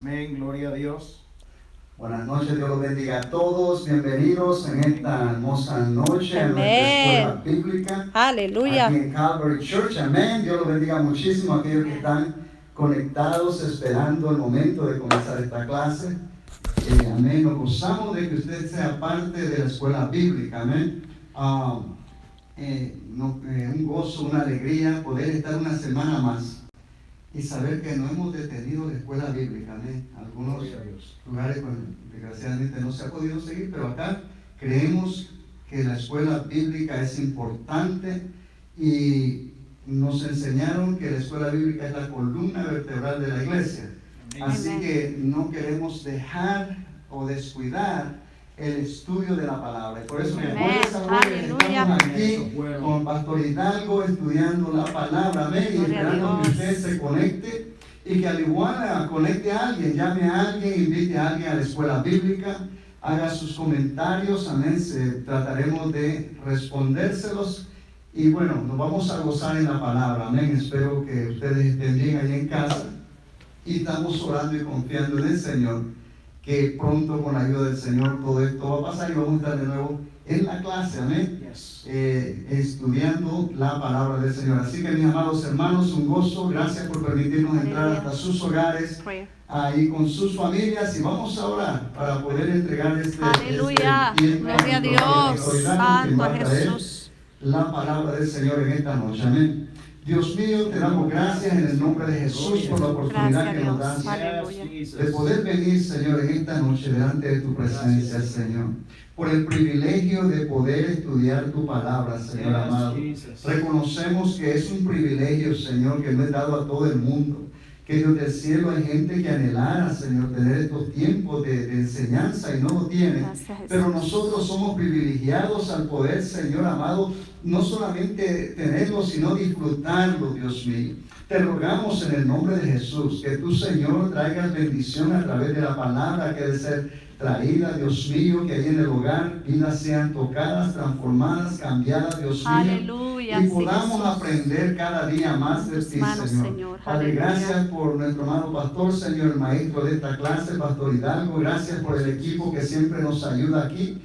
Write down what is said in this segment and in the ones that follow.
Amén, gloria a Dios. Buenas noches, Dios los bendiga a todos. Bienvenidos en esta hermosa noche Amén. a nuestra escuela bíblica. Aleluya. Aquí en Calvary Church. Amén. Dios los bendiga muchísimo a aquellos que están conectados, esperando el momento de comenzar esta clase. Amén. Nos gozamos de que usted sea parte de la escuela bíblica. Amén. Un gozo, una alegría poder estar una semana más y saber que no hemos detenido la escuela bíblica. Amén. Algunos lugares, pues, desgraciadamente no se ha podido seguir, pero acá creemos que la escuela bíblica es importante y nos enseñaron que la escuela bíblica es la columna vertebral de la iglesia. Así que no queremos dejar o descuidar el estudio de la palabra. Y por eso estamos aquí con Pastor Hidalgo estudiando la palabra. Amén. Y esperando que usted se conecte y que al igual conecte a alguien, llame a alguien, invite a alguien a la escuela bíblica, haga sus comentarios. Amén. Trataremos de respondérselos. Y bueno, nos vamos a gozar en la palabra. Amén. Espero que ustedes estén bien ahí en casa. Y estamos orando y confiando en el Señor, que pronto con la ayuda del Señor todo esto va a pasar y vamos a estar de nuevo en la clase, amén, estudiando la palabra del Señor. Así que mis amados hermanos, un gozo, gracias por permitirnos entrar hasta sus hogares, ahí con sus familias, y vamos a orar para poder entregar este tiempo. Gloria a Dios, santo a Jesús. La palabra del Señor en esta noche, amén. Dios mío, te damos gracias en el nombre de Jesús por la oportunidad que nos das de poder venir, Señor, en esta noche delante de tu presencia, Señor. Por el privilegio de poder estudiar tu palabra, Señor amado. Reconocemos que es un privilegio, Señor, que no es dado a todo el mundo. Que Dios del cielo hay gente que anhelara, Señor, tener estos tiempos de enseñanza y no lo tiene. Pero nosotros somos privilegiados al poder, Señor amado, no solamente tenerlo, sino disfrutarlo, Dios mío. Te rogamos en el nombre de Jesús que tú, Señor, traigas bendición a través de la palabra que debe ser traída, Dios mío, que ahí en el hogar vidas sean tocadas, transformadas, cambiadas, Dios mío. Aleluya, y podamos aprender cada día más de ti, Señor. Padre, gracias por nuestro amado pastor, Señor, el maestro de esta clase, Pastor Hidalgo. Gracias por el equipo que siempre nos ayuda aquí.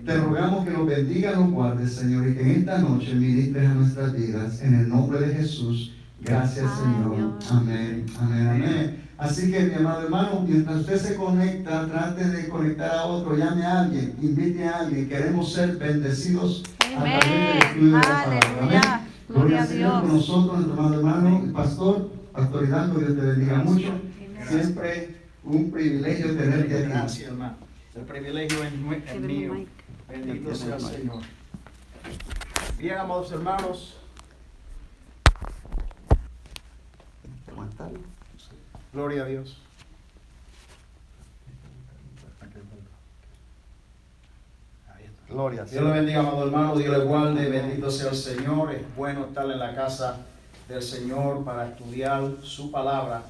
Te rogamos que nos bendiga, nos guarde, Señor, y que en esta noche ministres a nuestras vidas. En el nombre de Jesús. Gracias, Señor. Amén, amén, amén. Así que, mi amado hermano, mientras usted se conecta, trate de conectar a otro, llame a alguien, invite a alguien. Queremos ser bendecidos a través del estudio de la palabra. Amén. Gloria a Dios. Con nosotros, nuestro amado hermano, el pastor Hidalgo, Dios te bendiga mucho. Siempre un privilegio tenerte aquí. Gracias, hermano. El privilegio es mío. Bendito sea el Señor. Bien, amados hermanos. Gloria a Dios. Gloria. Dios le bendiga, amado hermano. Dios le guarde. Bendito sea el Señor. Es bueno estar en la casa del Señor para estudiar su palabra.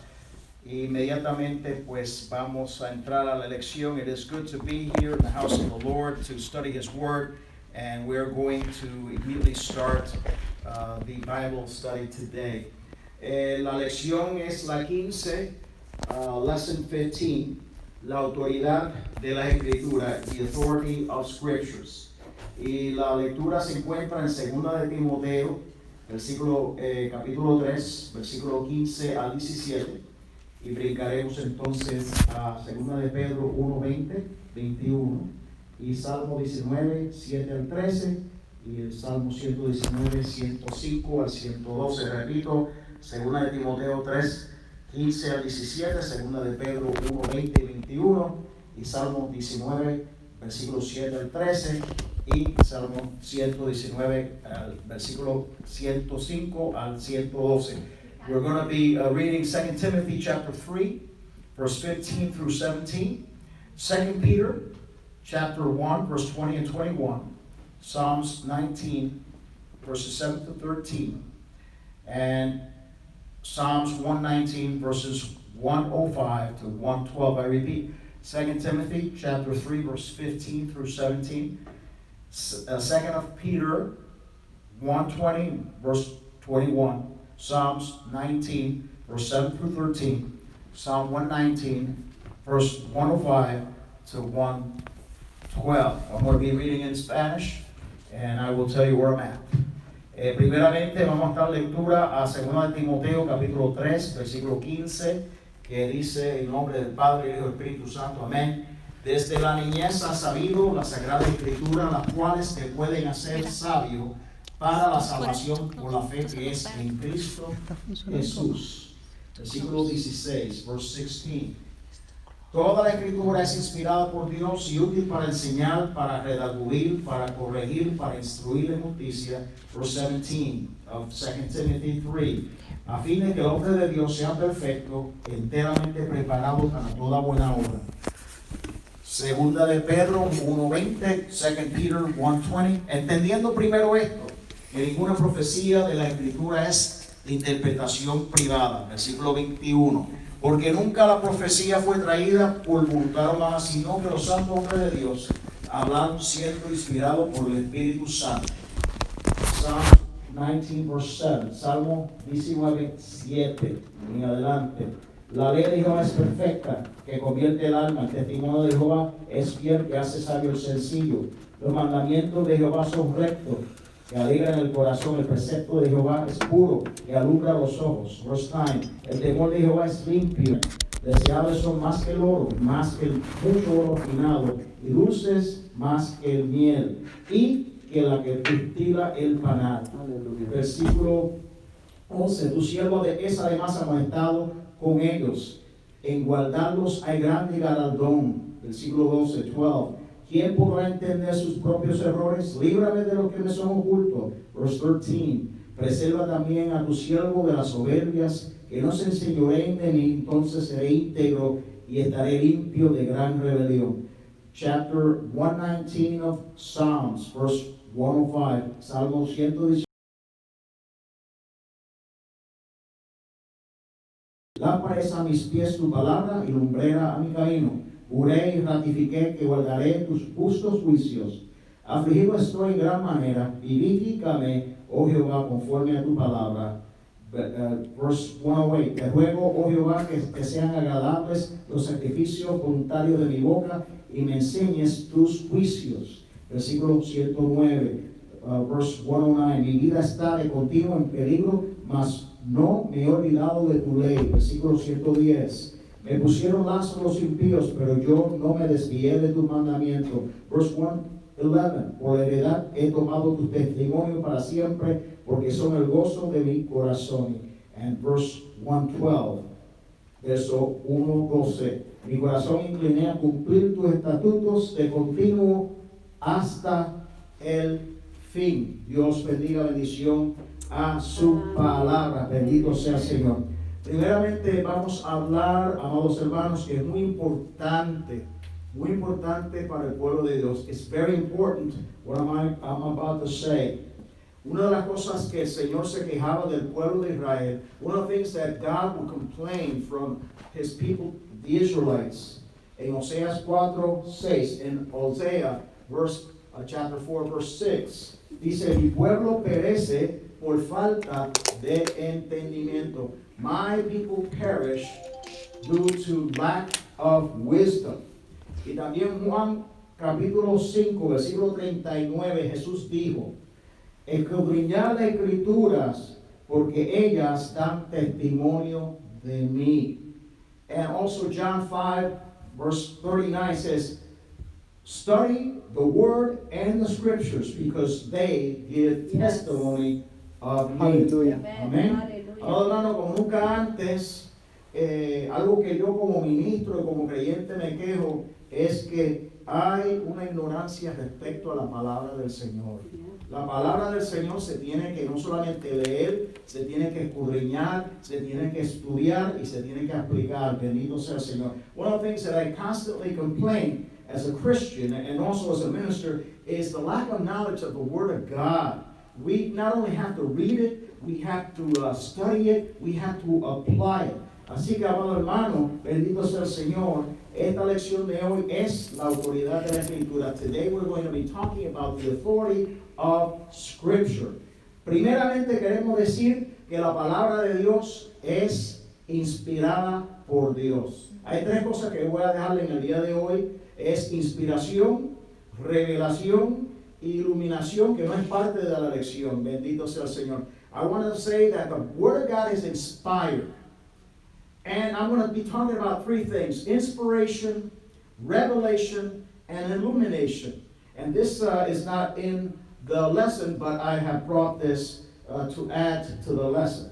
Inmediatamente pues vamos a entrar a la lección. It is good to be here in the house of the Lord to study His Word, and we're going to immediately start the Bible study today. La lección es la 15, lesson 15, la autoridad de la Escritura, the authority of Scriptures. Y la lectura se encuentra en 2 de Timoteo, capítulo 3, versículo 15 al 17. Y brincaremos entonces a 2 de Pedro 1, 20, 21 y Salmo 19, 7 al 13 y el Salmo 119, 105 al 112. Repito, 2 de Timoteo 3, 15 al 17, 2 de Pedro 1, 20 y 21 y Salmo 19, versículo 7 al 13 y Salmo 119, versículo 105 al 112. We're going to be reading 2 Timothy chapter 3, verse 15 through 17, 2 Peter chapter 1, verse 20 and 21, Psalms 19, verses 7 to 13, and Psalms 119, verses 105 to 112. I repeat, 2 Timothy chapter 3, verse 15 through 17, 2 Peter 1:20, verse 21, Psalms 19, verse 7 through 13, Psalm 119, verse 105 to 112. I'm going to be reading in Spanish, and I will tell you where I'm at. Primeramente vamos a dar lectura a 2 de Timoteo capítulo 3, versículo 15, que dice en nombre del Padre, Hijo y Espíritu Santo, amén. Desde la niñez has sabido la Sagrada Escritura, las cuales te pueden hacer sabio para la salvación por la fe que es en Cristo Jesús. Versículo 16, verse 16. Toda la Escritura es inspirada por Dios y útil para enseñar, para redarguir, para corregir, para instruir en justicia. Verse 17 of 2 Timothy 3. A fin de que el hombre de Dios sea perfecto, enteramente preparado para toda buena obra. Segunda de Pedro 1:20, 2 Peter 1:20. Entendiendo primero esto, que ninguna profecía de la Escritura es de interpretación privada. Versículo 21. Porque nunca la profecía fue traída por voluntad humana, sino que los santos hombres de Dios hablaron siendo inspirados por el Espíritu Santo. Psalm 19, verse 7. Salmo 19, 7. En adelante. La ley de Jehová es perfecta, que convierte el alma. El testimonio de Jehová es fiel, que hace sabio el sencillo. Los mandamientos de Jehová son rectos, que alegran el corazón. El precepto de Jehová es puro, que alumbra los ojos. Verse 9. El temor de Jehová es limpio. Deseables son más que el oro, más que el mucho oro refinado, y dulces más que el miel, y que la que destila el panal. Versículo 11. Tu siervo es además amonestado con ellos. En guardarlos hay grande galardón. Versículo 12, 12. ¿Quién podrá entender sus propios errores? Líbrame de los que me son ocultos. Verse 13. Preserva también a tu siervo de las soberbias, que no se enseñoreen de mí, entonces seré íntegro y estaré limpio de gran rebelión. Chapter 119 of Psalms, verse 105. Salmo 118. Lámpara es a mis pies tu palabra y lumbrera a mi camino. Juré y ratifiqué que guardaré tus justos juicios. Afligido estoy en gran manera, vivifícame, oh Jehová, conforme a tu palabra. Verse 108. Te ruego, oh Jehová, que sean agradables los sacrificios voluntarios de mi boca y me enseñes tus juicios. Versículo 109. Verse 109. Mi vida está de continuo en peligro, mas no me he olvidado de tu ley. Versículo 110. Me pusieron lazo los impíos, pero yo no me desvié de tu mandamiento. Verse 111. Por heredad he tomado tu testimonio para siempre, porque son el gozo de mi corazón. And verse 112. Verso 1:12. Mi corazón incliné a cumplir tus estatutos de continuo hasta el fin. Dios bendiga, bendición a su palabra. Bendito sea el Señor. Primeramente vamos a hablar, amados hermanos, que es muy importante para el pueblo de Dios. It's very important what I'm about to say. Una de las cosas que el Señor se quejaba del pueblo de Israel, one of the things that God would complain from his people, the Israelites, en Oseas 4:6, en Hosea chapter 4, verse 6, dice: mi pueblo perece por falta de entendimiento. My people perish due to lack of wisdom. Y también Juan capítulo 5, versículo 39, Jesús dijo: escudriñad las escrituras, porque ellas dan testimonio de mí. And also John 5, verse 39 says, study the word and the scriptures, because they give testimony of me. Aleluya. Amén. Ahora, hermano, como nunca antes, algo que yo como ministro y como creyente me quejo es que hay una ignorancia respecto a la palabra del Señor. La palabra del Señor se tiene que no solamente leer, se tiene que escudriñar, se tiene que estudiar y se tiene que aplicar. Bendito sea el Señor. One of the things that I constantly complain as a Christian and also as a minister is the lack of knowledge of the Word of God. We not only have to read it, we have to study it, we have to apply it. Así que, amado hermano, bendito sea el Señor. Esta lección de hoy es la autoridad de la Escritura. Today we're going to be talking about the authority of Scripture. Primeramente queremos decir que la palabra de Dios es inspirada por Dios. Hay tres cosas que voy a dejarle en el día de hoy. Es inspiración, revelación e iluminación, que no es parte de la lección. Bendito sea el Señor. I want to say that the Word of God is inspired. And I'm going to be talking about three things: inspiration, revelation, and illumination. And this is not in the lesson, but I have brought this to add to the lesson.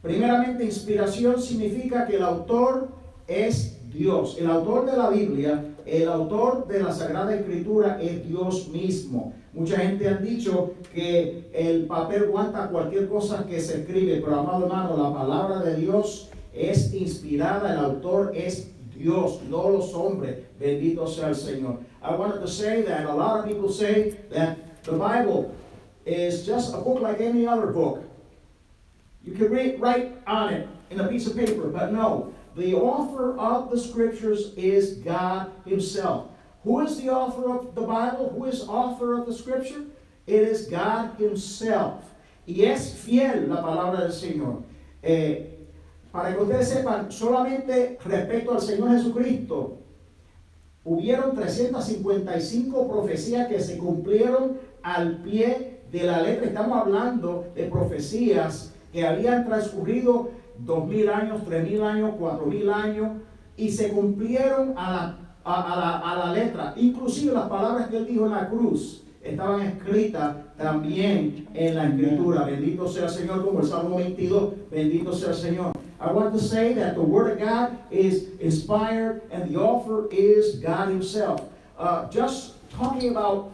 Primeramente, inspiración significa que el autor es Dios. El autor de la Biblia, el autor de la Sagrada Escritura es Dios mismo. Mucha gente ha dicho que el papel aguanta cualquier cosa que se escribe, pero amado hermano, la palabra de Dios es inspirada, el autor es Dios, no los hombres. Bendito sea el Señor. I wanted to say that a lot of people say that the Bible is just a book like any other book. You can write on it in a piece of paper, but no. The author of the scriptures is God himself. Who is the author of the Bible? Who is author of the scripture? It is God himself. Y es fiel la palabra del Señor. Para que ustedes sepan, solamente respecto al Señor Jesucristo, hubieron 355 profecías que se cumplieron al pie de la letra. Estamos hablando de profecías que habían transcurrido 2000 años, 3000 años, 4000 años, y se cumplieron a la letra. Inclusive las palabras que él dijo en la cruz estaban escritas también en la Escritura. Bendito sea el Señor, como el Salmo 22. Bendito sea el Señor. I want to say that the Word of God is inspired and the author is God himself. Just talking about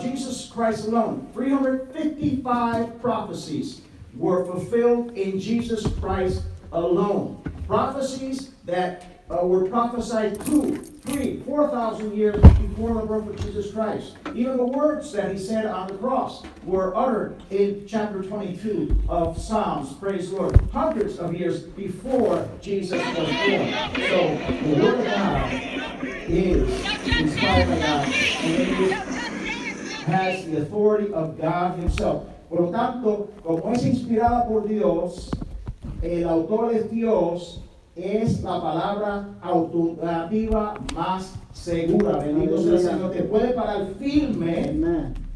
Jesus Christ alone, 355 prophecies were fulfilled in Jesus Christ alone. Prophecies that were prophesied 2, 3, 4,000 years before the birth of Jesus Christ. Even the words that he said on the cross were uttered in chapter 22 of Psalms, praise the Lord, hundreds of years before Jesus was born. So the Word of God is inspired by God, and it has the authority of God himself. Por lo tanto, como es inspirada por Dios, el autor es Dios, es la palabra autoritativa más segura. Bendito sea el Señor. Te puede parar firme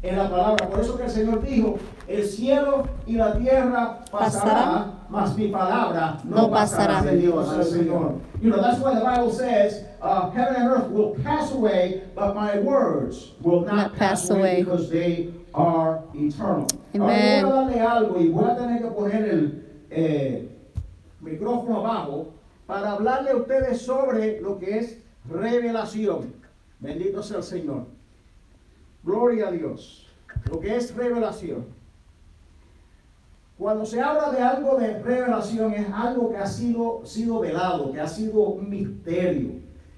en la palabra. Por eso que el Señor dijo: el cielo y la tierra pasará, mas mi palabra no pasará. Bendito sea el Señor. You know, that's why the Bible says, heaven and earth will pass away, but my words will not pass away, because they are eternal. Amen. Ahora voy a darle algo y voy a tener que poner el micrófono abajo para hablarle a ustedes sobre lo que es revelación. Bendito sea el Señor. Gloria a Dios. Lo que es revelación. Cuando se habla de algo de revelación, es algo que ha sido velado, que ha sido un misterio.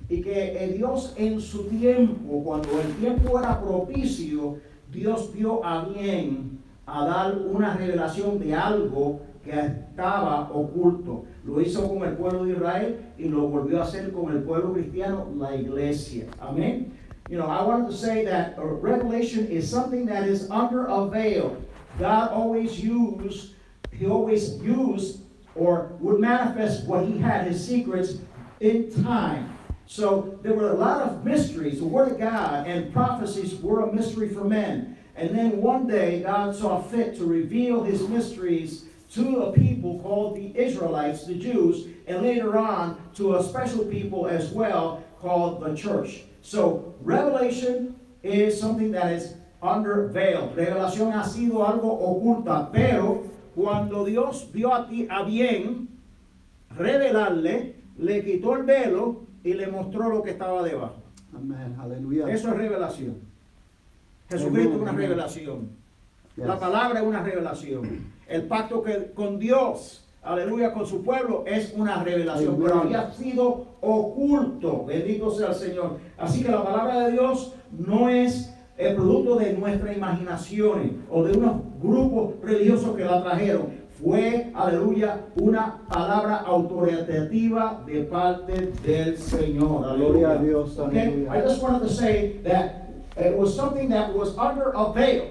Y que Dios en su tiempo, cuando el tiempo era propicio, Dios vio a bien a dar una revelación de algo que estaba oculto. Lo hizo con el pueblo de Israel y lo volvió a hacer con el pueblo cristiano, la iglesia. Amén. You know, I wanted to say that revelation is something that is under a veil. God always used or would manifest what he had, his secrets, in time. So there were a lot of mysteries. The Word of God and prophecies were a mystery for men. And then one day God saw fit to reveal his mysteries to a people called the Israelites, the Jews, and later on to a special people as well called the church. So revelation is something that is under veil. Revelación ha sido algo oculta, pero cuando Dios vio a bien revelarle, le quitó el velo y le mostró lo que estaba debajo. Amén, aleluya. Eso es revelación. Jesucristo es una revelación. Yes. La palabra es una revelación. El pacto con Dios, aleluya, con su pueblo es una revelación, Amen. pero había sido oculto. Bendito sea el Señor. Así que la palabra de Dios no es el producto de nuestras imaginaciones o de unos grupos religiosos que la trajeron. Fue, aleluya, una palabra autoritativa de parte del Señor. Gloria Aleluya. a Dios, Okay? aleluya. I just wanted to say that it was something that was under a veil.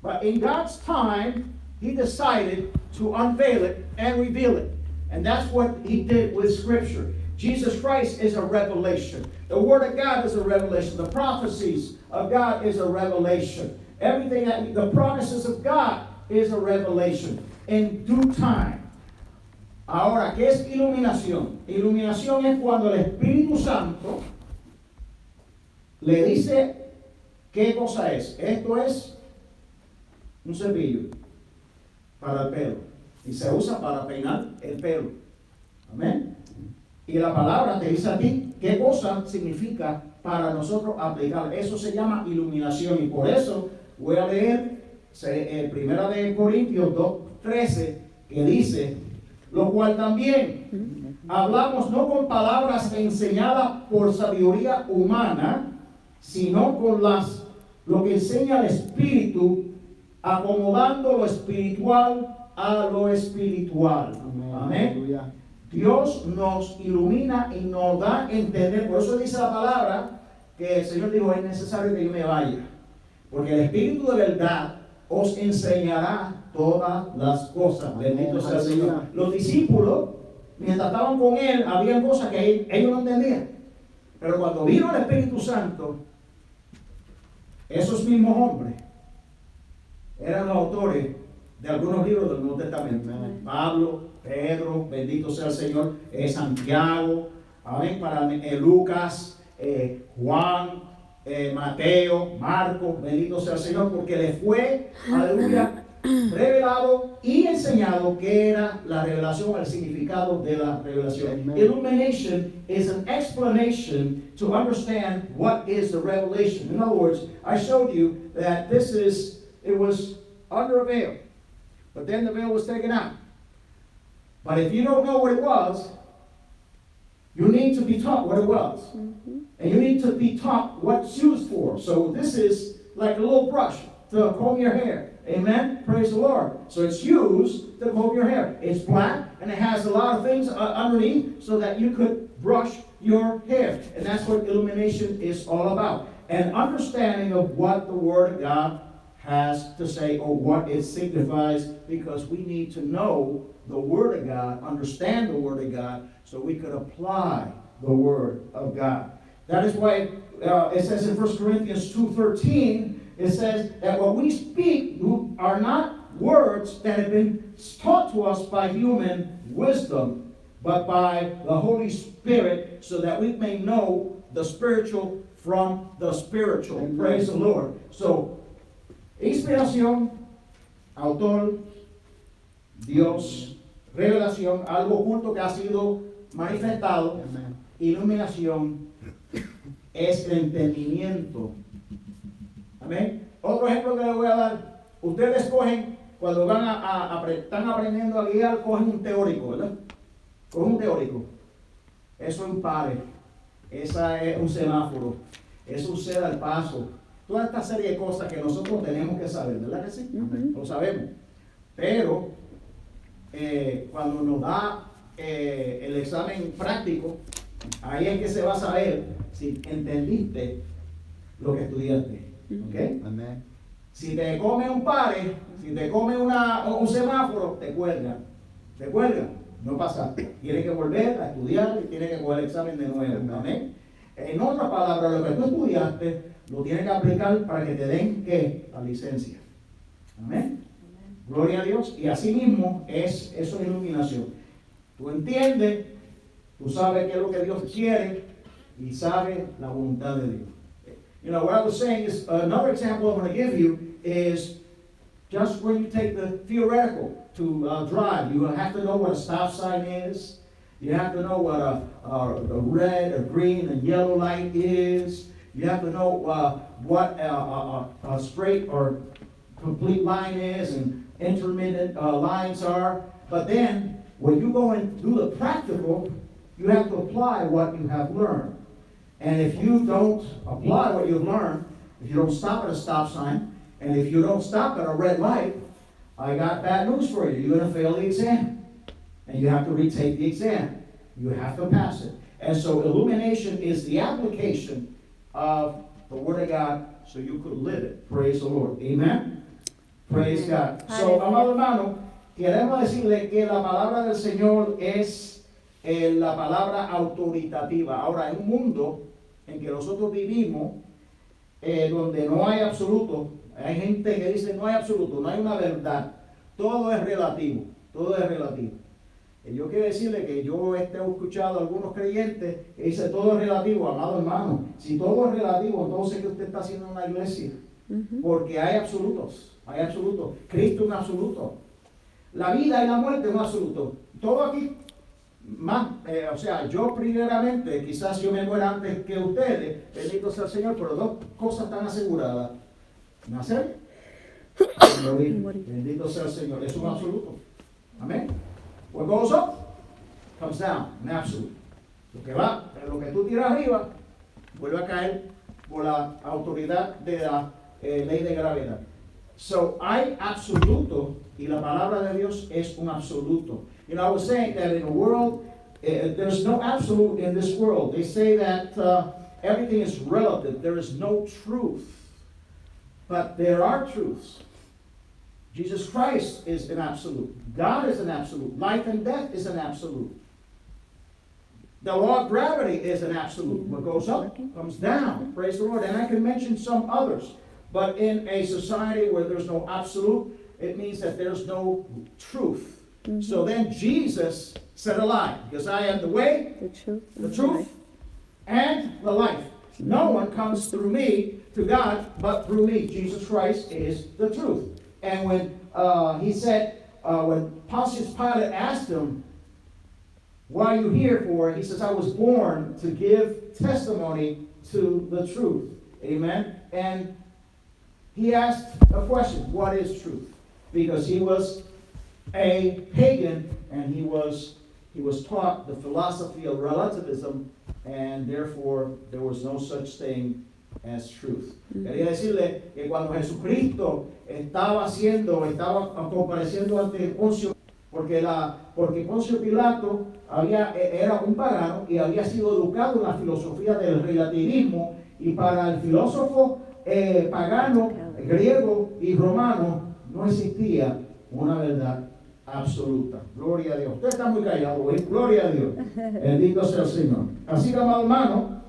But in God's time, he decided to unveil it and reveal it. And that's what he did with Scripture. Jesus Christ is a revelation. The Word of God is a revelation. The prophecies of God is a revelation. Everything that the promises of God is a revelation in due time. Ahora, ¿qué es iluminación? Iluminación es cuando el Espíritu Santo le dice qué cosa es. Esto es un cepillo para el pelo y se usa para peinar el pelo. Amén. Y la palabra te dice a ti qué cosa significa para nosotros aplicar. Eso se llama iluminación y por eso voy a leer Primera de Corintios 2:13 que dice: lo cual también hablamos no con palabras enseñadas por sabiduría humana, sino con lo que enseña el Espíritu, acomodando lo espiritual a lo espiritual. Amén. Dios nos ilumina y nos da a entender. Por eso dice la palabra que el Señor dijo: es necesario que yo me vaya, porque el Espíritu de verdad os enseñará todas las cosas. Bendito sea el Señor. Los discípulos, mientras estaban con Él, habían cosas que ellos no entendían. Pero cuando vino el Espíritu Santo, esos mismos hombres eran los autores de algunos libros del Nuevo Testamento. Pablo, Pedro, bendito sea el Señor, Santiago, amén, para Lucas, Juan, Mateo, Marcos, bendito sea el Señor, porque le fue, aleluya, revelado y enseñado que era la revelación, el significado de la revelación. Illumination is an explanation to understand what is the revelation. In other words, I showed you that it was under a veil, but then the veil was taken out. But if you don't know what it was, you need to be taught what it was. Mm-hmm. And you need to be taught what it's used for. So this is like a little brush to comb your hair. Amen? Praise the Lord. So it's used to comb your hair. It's black and it has a lot of things underneath so that you could brush your hair. And that's what illumination is all about. An understanding of what the Word of God has to say or what it signifies, because we need to know the Word of God, understand the Word of God, so we could apply the Word of God. That is why it says in 1 Corinthians 2:13, it says that what we speak are not words that have been taught to us by human wisdom, but by the Holy Spirit, so that we may know the spiritual from the spiritual. Amen. Praise the Lord. So, inspiración, autor, Dios, revelación, algo oculto que ha sido manifestado. Amen. Iluminación es el entendimiento. Amén. Otro ejemplo que les voy a dar: ustedes cogen, cuando están aprendiendo a guiar, cogen un teórico, ¿verdad? Cogen un teórico. Eso es un pare, esa es un semáforo, eso un ceda al paso. Toda esta serie de cosas que nosotros tenemos que saber, ¿verdad que sí? Uh-huh. Lo sabemos. Pero cuando nos da el examen práctico, ahí es que se va a saber si entendiste lo que estudiaste. ¿Okay? Amén. Si te come un pare, si te come un semáforo, te cuelgan. Te cuelgan, no pasaste. Tienes que volver a estudiar y tienes que coger el examen de nuevo. Amén. En otras palabras, lo que tú estudiaste lo tienes que aplicar para que te den ¿qué? La licencia. Amén. Gloria a Dios. Y así mismo eso es iluminación. Tú entiendes, tú sabes qué es lo que Dios quiere y sabes la voluntad de Dios. You know, what I was saying is, another example I'm going to give you is just when you take the theoretical to drive. You have to know what a stop sign is. You have to know what a red, a green, and yellow light is. You have to know what a straight or complete line is and intermittent lines are. But then, when you go and do the practical, you have to apply what you have learned. And if you don't apply what you've learned, if you don't stop at a stop sign, and if you don't stop at a red light, I got bad news for you. You're going to fail the exam. And you have to retake the exam. You have to pass it. And so illumination is the application of the Word of God so you could live it. Praise the Lord. Amen? Praise God. So, amado hermano, queremos decirle que la palabra del Señor es la palabra autoritativa. Ahora, en un mundo en que nosotros vivimos, donde no hay absoluto, hay gente que dice no hay absoluto, no hay una verdad, todo es relativo, todo es relativo. Y yo quiero decirle que yo he escuchado a algunos creyentes que dicen todo es relativo, amado hermano. Si todo es relativo, entonces ¿qué usted está haciendo en una iglesia? Porque hay absolutos, hay absolutos. Cristo es un absoluto. La vida y la muerte es un absoluto. Todo aquí, más, o sea, yo primeramente, quizás yo me muera antes que ustedes, bendito sea el Señor, pero dos cosas están aseguradas. Nacer y morir. Bendito sea el Señor. Es un absoluto. Amén. What goes up comes down, an absolute. Lo que va, lo que tú tiras arriba, vuelve a caer por la autoridad de la ley de gravedad. So, hay absoluto, y la palabra de Dios es un absoluto. You know, I was saying that in the world, there's no absolute in this world. They say that everything is relative. There is no truth. But there are truths. Jesus Christ is an absolute. God is an absolute. Life and death is an absolute. The law of gravity is an absolute. What goes up comes down. Praise the Lord. And I can mention some others. But in a society where there's no absolute, it means that there's no truth. So then Jesus said a lie. Because I am the way, the truth, and the life. No one comes through me to God but through me. Jesus Christ is the truth. And when he said, when Pontius Pilate asked him, what are you here for? He says, I was born to give testimony to the truth. Amen. And he asked a question, what is truth? Because he was a pagan and he was taught the philosophy of relativism, and therefore there was no such thing as truth. Quería decirle que cuando Jesucristo estaba compareciendo ante Poncio, porque Poncio Pilato era un pagano y había sido educado en la filosofía del relativismo, y para el filósofo pagano, griego y romano no existía una verdad absoluta. Gloria a Dios. Usted está muy callado hoy. Gloria a Dios. Bendito sea el Señor. Así que, amado hermano,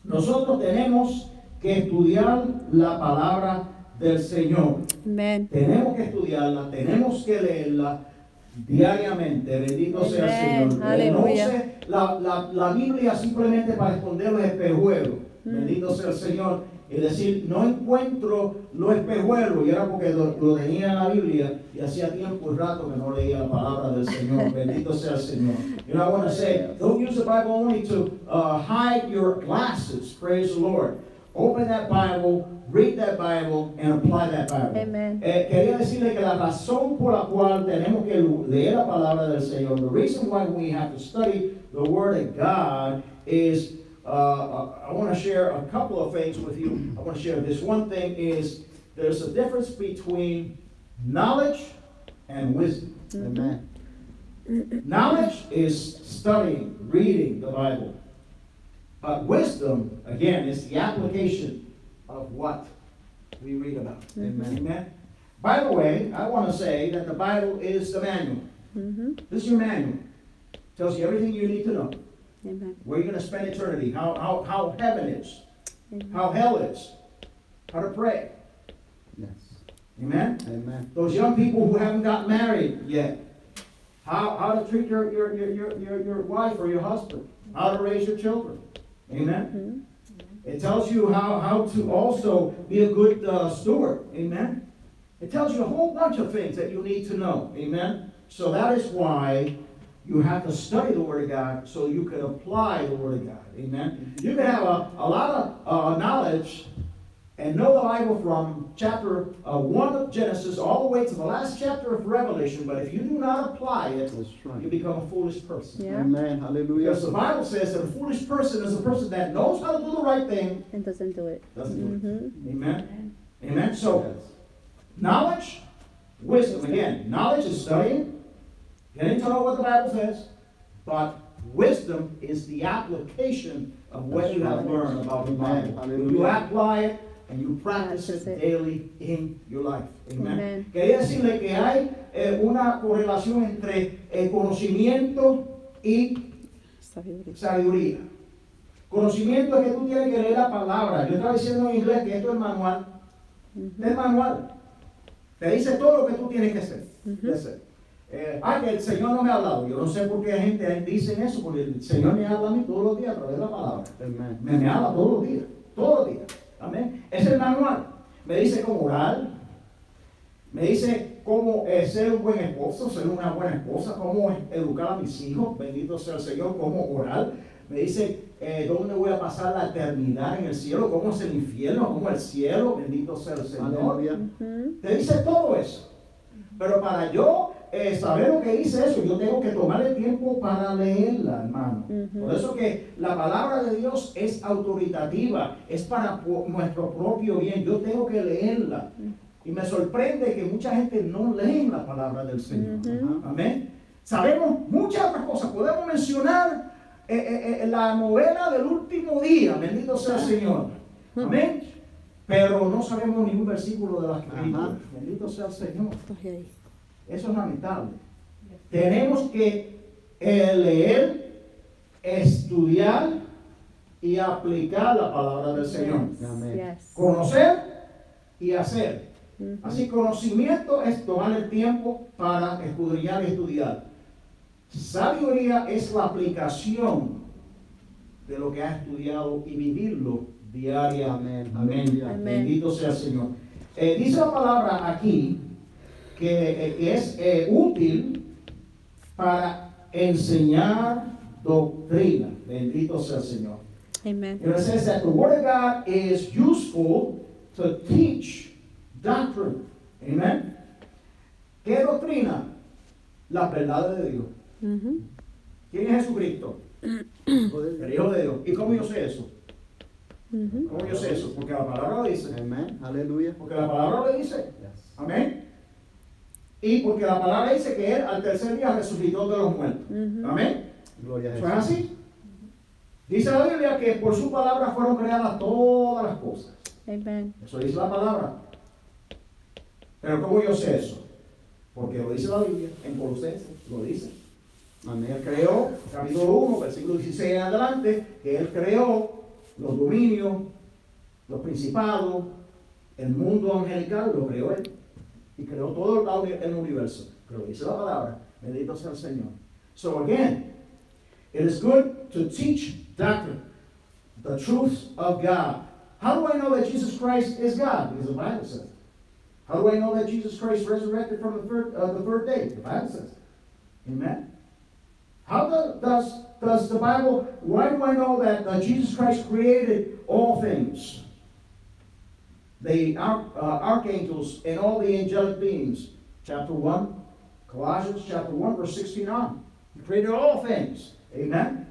nosotros tenemos que estudiar la palabra del Señor. Amen. Tenemos que estudiarla, tenemos que leerla diariamente. Bendito sea el Señor. Aleluya. La Biblia simplemente para esconder los espejuelos. Bendito sea el Señor. Es decir, no encuentro los espejuelos, y era porque lo tenía en la Biblia y hacía tiempo y rato que no leía la palabra del Señor. Bendito sea el Señor. You know, I want to say, don't use the Bible only to hide your glasses. Praise the Lord. Open that Bible, read that Bible, and apply that Bible. Amen. Quería decirle que la razón por la cual tenemos que leer la palabra del Señor, the reason why we have to study the Word of God is, I want to share a couple of things with you. I want to share this. One thing is there's a difference between knowledge and wisdom. Amen. Knowledge is studying, reading the Bible. But wisdom, again, is the application of what we read about. Amen. Amen. By the way, I want to say that the Bible is the manual. This is your manual. Tells you everything you need to know. Amen. Where you're going to spend eternity, how heaven is, how hell is, how to pray. Yes. Amen? Amen. Those young people who haven't got married yet, how to treat your wife or your husband, how to raise your children. Amen? It tells you how to also be a good steward. Amen? It tells you a whole bunch of things that you need to know. Amen? So that is why you have to study the Word of God so you can apply the Word of God. Amen? You can have a lot of knowledge and know the Bible from chapter 1 of Genesis all the way to the last chapter of Revelation, but if you do not apply it, That's right. you become a foolish person. Yeah. Amen. Hallelujah. Because the Bible says that a foolish person is a person that knows how to do the right thing, And doesn't do it. doesn't do it. Amen? Amen? So, knowledge, wisdom. Again, knowledge is studying, getting to know what the Bible says, but wisdom is the application of what you have learned about the Bible. When you apply it, and you practice it Practice it. daily in your life. Amen. Amen. Quería decirle que hay una correlación entre conocimiento y Sabiduría. sabiduría. Conocimiento es que tú tienes que leer la palabra. Yo estaba diciendo en inglés que esto es manual. Ujú. Es manual. Te dice todo lo que tú tienes que hacer. Ujú. Que hacer. Que el Señor no me ha hablado. Yo no sé por qué la gente dice eso, porque el Señor me habla a mí todos los días a través de la palabra. Amen. Me habla todos los días. Todos los días. Amén. Es el manual. Me dice cómo orar. Me dice cómo ser un buen esposo, ser una buena esposa, cómo educar a mis hijos, bendito sea el Señor, cómo orar. Me dice dónde voy a pasar la eternidad en el cielo, cómo es el infierno, cómo el cielo, bendito sea el Señor. Aleluya. Ujú. Te dice todo eso. Pero para yo saber lo que dice eso, yo tengo que tomar el tiempo para leerla, hermano. Ujú. Por eso que la palabra de Dios es autoritativa, es para nuestro propio bien. Yo tengo que leerla. Y me sorprende que mucha gente no lee la palabra del Señor. Ujú. Amén. Sabemos muchas otras cosas. Podemos mencionar la novela del último día. Bendito sea el Señor. Amén. Pero no sabemos ningún versículo de las Escrituras. Ajá. Bendito sea el Señor. Estoy ahí. Eso es lamentable. Tenemos que leer, estudiar y aplicar la palabra del Señor. Amén. Yes. Conocer y hacer. Ujú. Así, conocimiento es tomar el tiempo para escudriñar y estudiar. Sabiduría es la aplicación de lo que has estudiado y vivirlo diariamente. Amén. Aleluya. Amén. Bendito sea el Señor. Dice la palabra aquí que es útil para enseñar doctrina. Bendito sea el Señor. Amen. And it says that the Word of God is useful to teach doctrine. Amen. ¿Qué doctrina? Las verdades de Dios. Ujú. ¿Quién es Jesucristo? El Hijo de Dios. ¿Y cómo yo sé eso? Ujú. ¿Cómo yo sé eso? Porque la palabra lo dice. Amen. Aleluya. Porque la palabra lo dice. Yes. Amén. Y porque la palabra dice que Él al tercer día resucitó de los muertos. Ujú. Amén. Gloria a ¿Eso es Jesús. así? Dice la Biblia que por su palabra fueron creadas todas las cosas. Amen. Eso dice la palabra. Pero ¿cómo yo sé eso? Porque lo dice la Biblia, en Colosenses lo dice. Él Amén. creó, capítulo 1, versículo 16 en adelante, que Él creó los dominios, los principados, el mundo angelical, lo creó Él. Y creó todo el universo. Pero dice la palabra, bendito sea el Señor. So again, it is good to teach doctrine, the truths of God. How do I know that Jesus Christ is God? Because the Bible says. How do I know that Jesus Christ resurrected from the third day? The Bible says. Amen. How does the Bible? Why do I know that Jesus Christ created all things? The archangels and all the angelic beings. Chapter 1, Colossians chapter 1, verse 69. He created all things. Amen.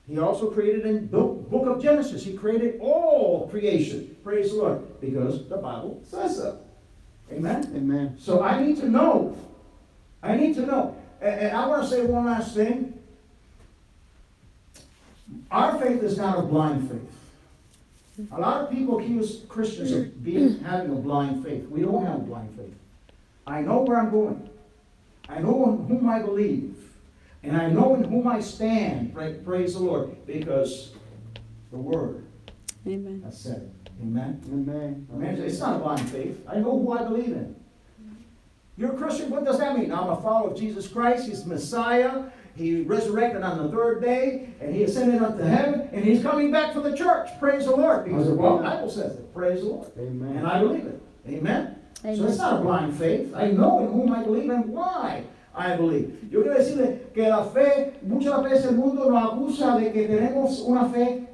He also created in the book of Genesis. He created all creation. Praise the Lord. Because the Bible says so. Amen. Amen. So I need to know. I need to know. And I want to say one last thing. Our faith is not a blind faith. A lot of people accuse Christians of having a blind faith. We don't have a blind faith. I know where I'm going. I know in whom I believe. And I know in whom I stand. Praise the Lord. Because the Word Amen. has said it. Amen. Amen. Amen. It's not a blind faith. I know who I believe in. You're a Christian, what does that mean? I'm a follower of Jesus Christ. He's Messiah. He resurrected on the third day, and He ascended up to heaven, and He's coming back for the church. Praise the Lord. Because the Bible says it. Praise the Lord. Amen. And I believe it. Amen. Amen. So it's not a blind faith. I know in whom I believe and why I believe. Yo quiero decirle que la fe, muchas veces el mundo nos acusa de que tenemos una fe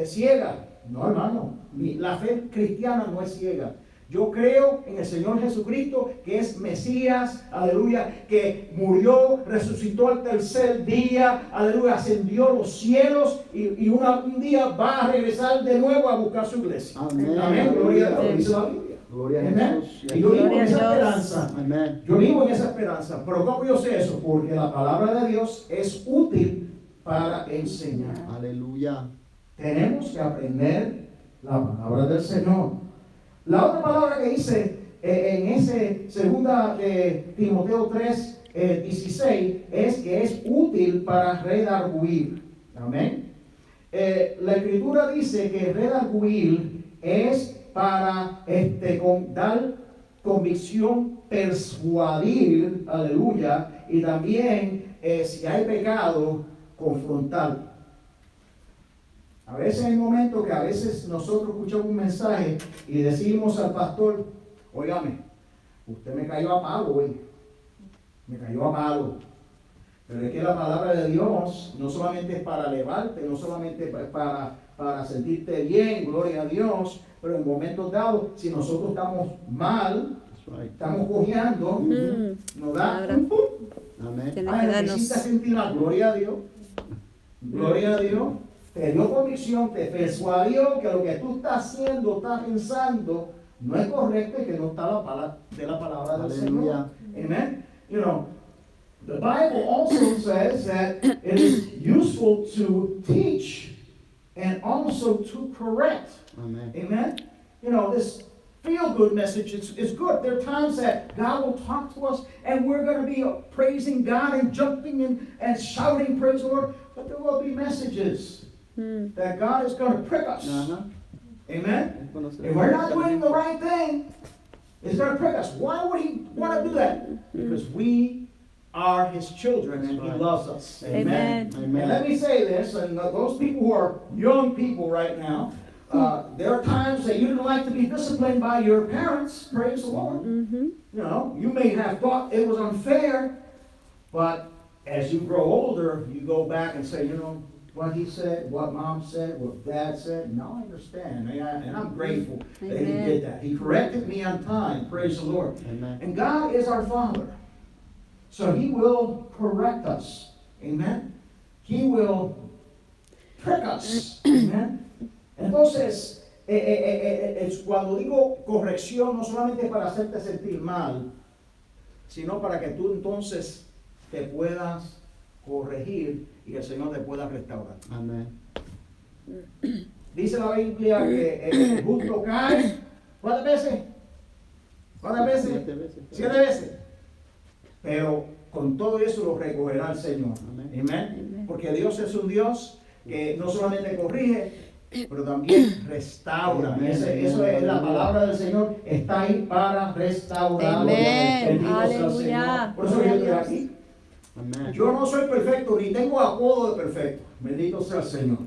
ciega. No, hermano. La fe cristiana no es ciega. Yo creo en el Señor Jesucristo, que es Mesías, aleluya, que murió, resucitó al tercer día, aleluya, ascendió a los cielos y un día va a regresar de nuevo a buscar su iglesia. Amén. Amén, gloria a Dios, Amén. dice la Biblia. Gloria a Amén. Jesús. Y yo vivo en Gloria a esa Dios. esperanza. Amén. Yo vivo en esa esperanza. Pero ¿cómo yo sé eso? Porque la palabra de Dios es útil para enseñar. Aleluya. Tenemos que aprender la palabra del Señor. La otra palabra que dice en ese segunda de Timoteo 3, 16 es que es útil para redarguir. Amén. La escritura dice que redarguir es para dar convicción, persuadir, aleluya, y también si hay pecado, confrontar. A veces hay momentos que a veces nosotros escuchamos un mensaje y decimos al pastor, óigame, usted me cayó a palo hoy, me cayó a palo. Pero es que la palabra de Dios no solamente es para elevarte, no solamente para sentirte bien, gloria a Dios, pero en momentos dados, si nosotros estamos mal, estamos cojeando, nos da Amén. Tiene que darnos. necesitas sentir la gloria a Dios. Gloria a Dios. Te dio convicción, te persuadió que lo que tú estás haciendo, estás pensando, no es correcto y que no está la palabra del Señor. Amen. You know, the Bible also says that it is useful to teach and also to correct. Amén. Amen. You know, this feel-good message is good. There are times that God will talk to us and we're going to be praising God and jumping and shouting, praise the Lord. But there will be messages that God is going to prick us. Amen. If we're not doing the right thing, it's going to prick us. Why would He want to do that? Because we are His children and He loves us. Amen. Amen. And let me say this, and those people who are young people right now, there are times that you didn't like to be disciplined by your parents. Praise the Lord. You know, you may have thought it was unfair, but as you grow older, you go back and say, you know, what he said, what mom said, what dad said. Now I understand, and I'm grateful that he did that. He corrected me on time. Praise the Lord. Amen. And God is our Father, so He will correct us. Amen. He will prick us. Amen. Entonces, cuando digo corrección, no solamente para hacerte sentir mal, sino para que tú entonces te puedas corregir y que el Señor te pueda restaurar. Amén. Dice la Biblia que el justo cae, ¿cuántas veces? ¿Cuántas veces? 7 veces. 7 veces. Pero con todo eso lo recogerá el Señor. Amén. Amén. Porque Dios es un Dios que no solamente corrige, pero también restaura. Amén. Eso es la palabra del Señor, está ahí para restaurar. Amén. Bendito sea el Aleluya. Señor. Por eso yo estoy aquí. Amén. Yo no soy perfecto, ni tengo apodo de perfecto. Bendito sea el Señor.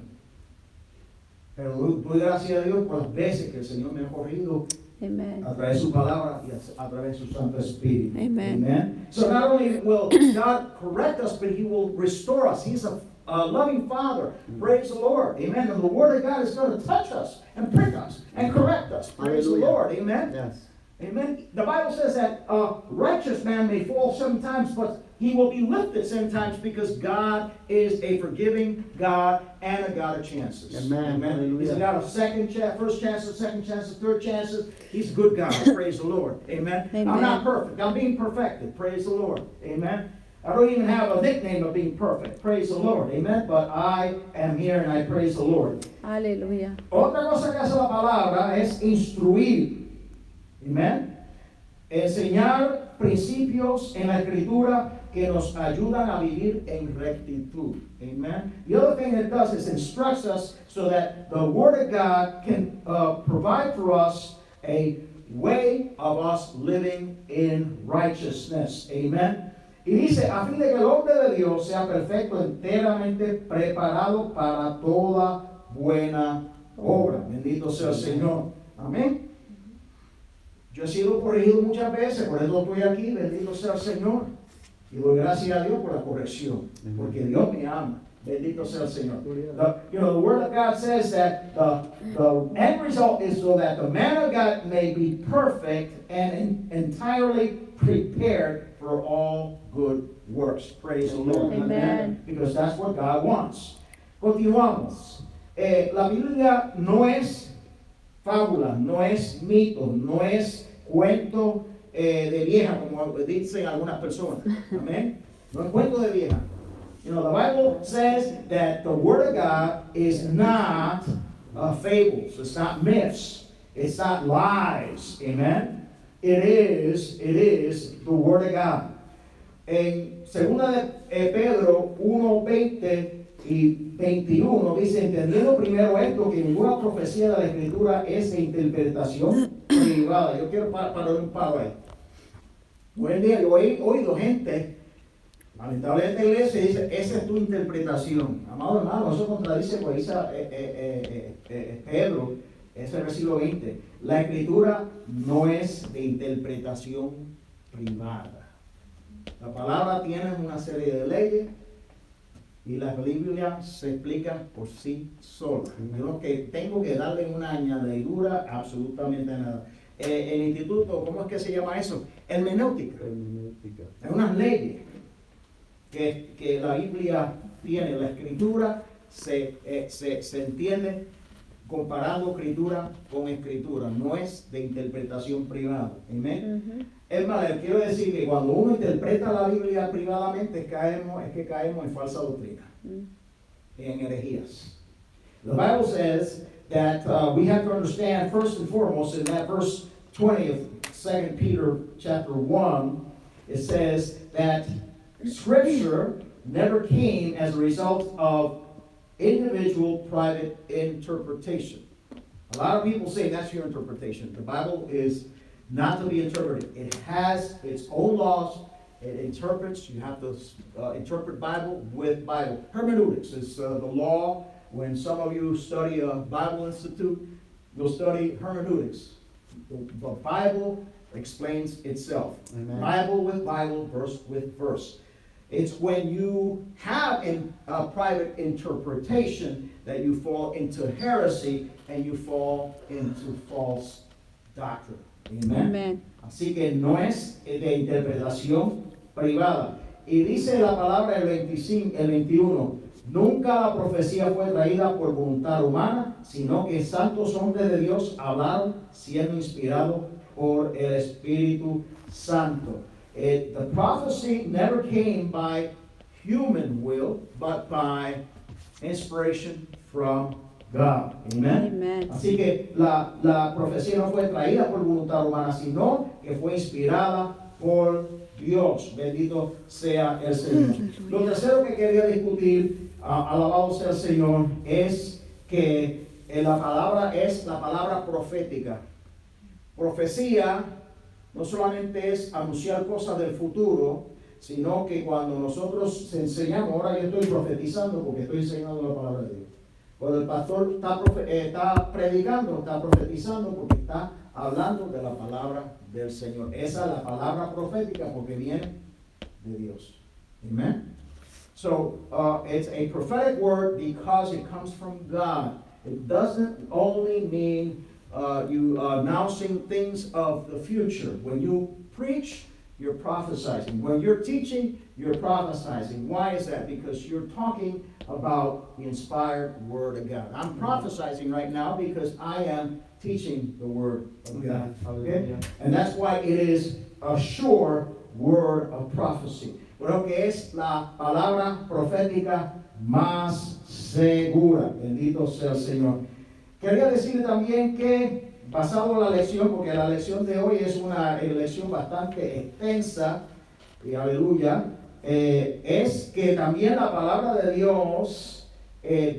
Pero doy gracias a Dios por las veces que el Señor me ha corrido Amen. a través de su palabra y a través de su Santo Espíritu. Amen. Amen. So not only will God correct us, but He will restore us. He's a loving Father. Praise the Lord. Amen. And the Word of God is going to touch us and prick us and correct us. Praise Hallelujah. the Lord. Amen. Yes. Amen. The Bible says that a righteous man may fall sometimes, but he will be lifted sometimes because God is a forgiving God and a God of chances. Amen. Hallelujah. He's a God of first chances, second chances, third chances. He's a good God. Praise the Lord. Amen. Amen. I'm not perfect. I'm being perfected. Praise the Lord. Amen. I don't even have a nickname of being perfect. Praise the Lord. Amen. But I am here and I praise the Lord. Aleluya. Otra cosa que hace la palabra es instruir. Amen. Enseñar principios en la escritura que nos ayudan a vivir en rectitud. Amen. The other thing it does is instructs us so that the Word of God can provide for us a way of us living in righteousness. Amen. Y dice, a fin de que el hombre de Dios sea perfecto, enteramente preparado para toda buena obra. Bendito sea el Señor. Amén. Yo he sido corregido muchas veces, por eso estoy aquí. Bendito sea el Señor. Y doy gracias a Dios por la corrección, porque Dios me ama. Bendito sea el Señor. The Word of God says that the end result is so that the man of God may be perfect and entirely prepared for all good works. Praise the Lord. Amen. Because that's what God wants. Continuamos. La Biblia no es fábula, no es mito, no es cuento de vieja, como dicen algunas personas. Amén. No es cuento de vieja. You know, the Bible says that the Word of God is not fables. It's not myths. It's not lies. Amen. It is the Word of God. En 2 de Pedro 1:20 y 21 dice, entendiendo primero esto, que ninguna profecía de la Escritura es de interpretación privada. Yo quiero parar un paro ahí. Hoy en día yo he oído gente, lamentablemente en la iglesia, dice, esa es tu interpretación. Amado hermano, eso contradice lo que dice Pedro, ese versículo 20. La Escritura no es de interpretación privada. La palabra tiene una serie de leyes y la Biblia se explica por sí sola. Yo que tengo que darle una añadidura absolutamente nada. El instituto, ¿cómo es que se llama eso? Hermenéutica. Hay unas leyes que la Biblia tiene. La Escritura se entiende comparando Escritura con Escritura. No es de interpretación privada. Amén. Es más, les quiero decir que cuando uno interpreta la Biblia privadamente, caemos en falsa doctrina, en herejías. The Bible says that we have to understand first and foremost in that verse 20 of 2 Peter chapter 1, it says that Scripture never came as a result of individual private interpretation. A lot of people say that's your interpretation. The Bible is not to be interpreted. It has its own laws. It interprets. You have to interpret Bible with Bible. Hermeneutics is the law. When some of you study a Bible Institute, you'll study hermeneutics. The Bible explains itself. Amen. Bible with Bible, verse with verse. It's when you have a private interpretation that you fall into heresy and you fall into false doctrine. Amen. Amen. Así que no es de interpretación privada. Y dice la palabra el 21, nunca la profecía fue traída por voluntad humana, sino que santos hombres de Dios hablaron siendo inspirados por el Espíritu Santo. The prophecy never came by human will, but by inspiration from God. Amen. Amen. Así que la profecía no fue traída por voluntad humana, sino que fue inspirada por Dios. Bendito sea el Señor. Lo tercero que quería discutir, alabado sea el Señor, es que la palabra es la palabra profética. Profecía no solamente es anunciar cosas del futuro, sino que cuando nosotros enseñamos, ahora yo estoy profetizando porque estoy enseñando la palabra de Dios. Cuando el pastor está predicando, está profetizando porque está hablando de la palabra del Señor. Esa es la palabra profética porque viene de Dios. Amen. So it's a prophetic word because it comes from God. It doesn't only mean you announcing things of the future. When you preach, you're prophesying. When you're teaching, you're prophesying. Why is that? Because you're talking about the inspired Word of God. I'm prophesying right now because I am teaching the Word of God. Okay? And that's why it is a sure word of prophecy. Pero que es la palabra profética más segura. Bendito sea el Señor. Quería decirle también que, basado en la lección, porque la lección de hoy es una lección bastante extensa, y aleluya, es que también la palabra de Dios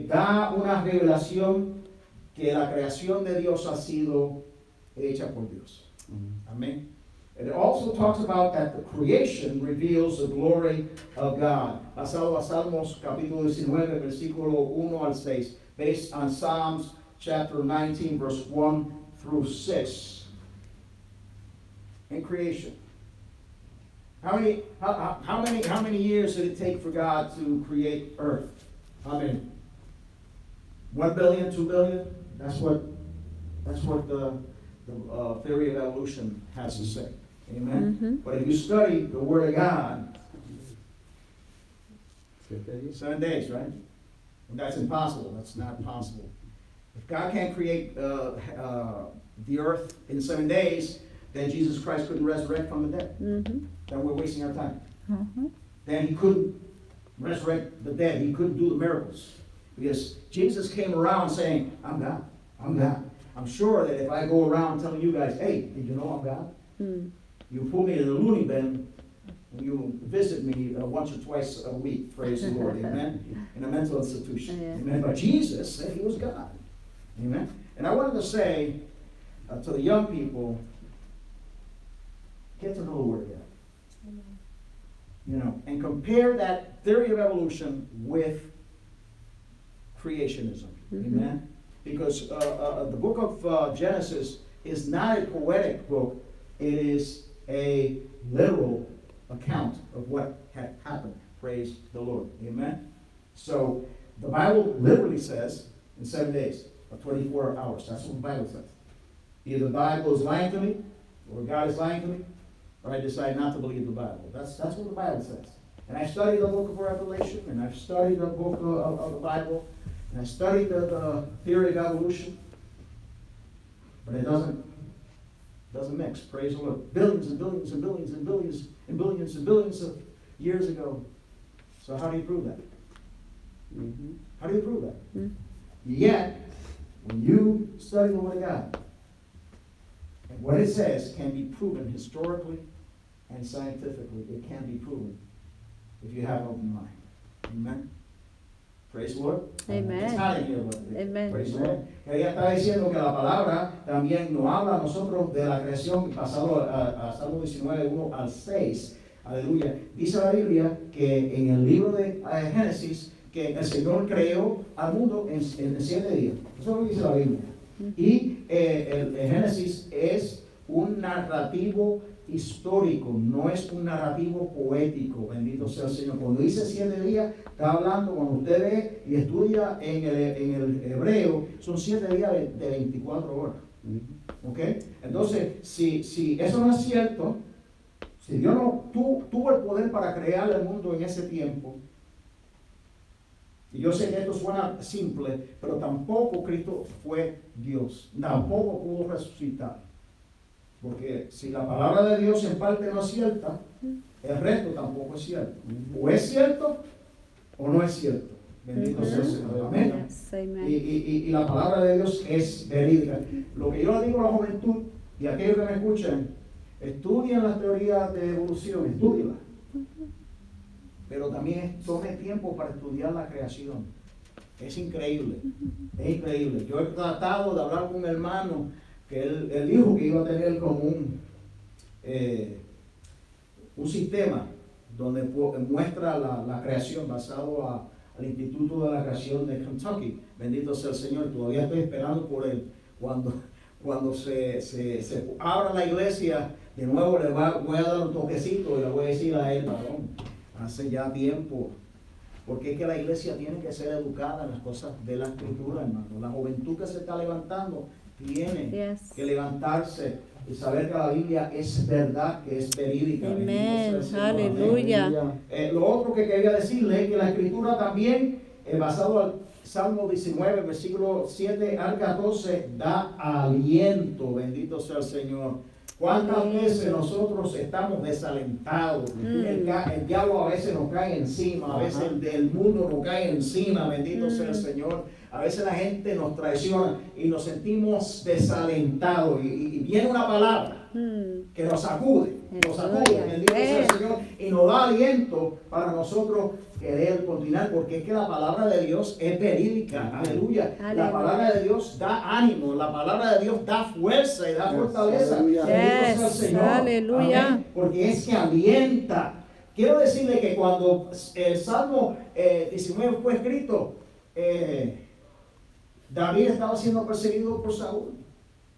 da una revelación que la creación de Dios ha sido hecha por Dios. Amén. It also talks about that the creation reveals the glory of God. Basado a Salmos capítulo 19, versículo 1 al 6, based on Psalms chapter 19, verse 1 through 6. In creation. How many years did it take for God to create earth? How many? 1 billion, 2 billion? That's what the theory of evolution has to say. Amen. Mm-hmm. But if you study the Word of God, 7 days, right? And that's impossible. That's not possible. If God can't create the earth in 7 days, then Jesus Christ couldn't resurrect from the dead. Mm-hmm. Then we're wasting our time. Mm-hmm. Then he couldn't resurrect the dead. He couldn't do the miracles. Because Jesus came around saying, I'm God. I'm God. I'm sure that if I go around telling you guys, hey, did you know I'm God? You put me in a loony bin, you visit me once or twice a week, praise the Lord, amen, in a mental institution, amen. But Jesus said he was God, amen. And I wanted to say to the young people, get to know the Word of God. You know, and compare that theory of evolution with creationism, amen. Because the book of Genesis is not a poetic book, it is a literal account of what had happened. Praise the Lord. Amen. So the Bible literally says in 7 days or 24 hours. That's what the Bible says. Either the Bible is lying to me, or God is lying to me, or I decide not to believe the Bible. That's what the Bible says. And I studied the book of Revelation, and I've studied the book of the Bible, and I studied the theory of evolution, but it doesn't mix. Praise the Lord. Billions and billions and billions and billions and billions and billions of years ago. So how do you prove that? How do you prove that? Yet, when you study the Word of God, and what it says can be proven historically and scientifically, it can be proven if you have an open mind. Amen. Praise the Lord. Amen. It's hot in here, but Amen. praise the Lord. Que ella está diciendo que la palabra también nos habla a nosotros de la creación, pasado a Salmo 19, 1 al 6. Aleluya. Dice la Biblia que en el libro de Génesis, que el Señor creó al mundo en 7 días. Eso es lo que dice la Biblia. Y el Génesis es un narrativo histórico, no es un narrativo poético, bendito sea el Señor. Cuando dice 7 días, está hablando, cuando usted ve y estudia en el hebreo, son 7 días de 24 horas. ¿Ok? Entonces, si eso no es cierto, si Dios no tuvo el poder para crear el mundo en ese tiempo, y yo sé que esto suena simple, pero tampoco Cristo fue Dios, tampoco pudo resucitar. Porque si la palabra de Dios en parte no es cierta, el resto tampoco es cierto. O es cierto o no es cierto. Bendito sea el Señor. Amén. Yes, amen. Y la palabra de Dios es verídica. Lo que yo le digo a la juventud y a aquellos que me escuchan, estudien las teorías de evolución, estudienlas. Pero también tome tiempo para estudiar la creación. Es increíble, es increíble. Yo he tratado de hablar con un hermano que él dijo que iba a tener como un sistema donde muestra la creación basado al Instituto de la Creación de Kentucky. Bendito sea el Señor, todavía estoy esperando por él. Cuando se abra la iglesia, de nuevo voy a dar un toquecito y le voy a decir a él, varón, hace ya tiempo, porque es que la iglesia tiene que ser educada en las cosas de la Escritura, hermano. La juventud que se está levantando tiene que levantarse y saber que la Biblia es verdad, que es verídica. Amén. Aleluya. Lo otro que quería decirle es que la Escritura también, basado al Salmo 19, versículo 7 al 14, da aliento. Bendito sea el Señor. ¿Cuántas veces nosotros estamos desalentados? El diablo a veces nos cae encima, a veces el mundo nos cae encima, bendito sea el Señor. A veces la gente nos traiciona y nos sentimos desalentados. Y viene una palabra que nos sacude, bendito sea el Señor, y nos da aliento para nosotros querer continuar, porque es que la palabra de Dios es verídica, aleluya. La palabra de Dios da ánimo, la palabra de Dios da fuerza y da fortaleza, bendito sea el Señor, aleluya. Amén. Porque es que alienta. Quiero decirle que cuando el Salmo 19 fue escrito, David estaba siendo perseguido por Saúl,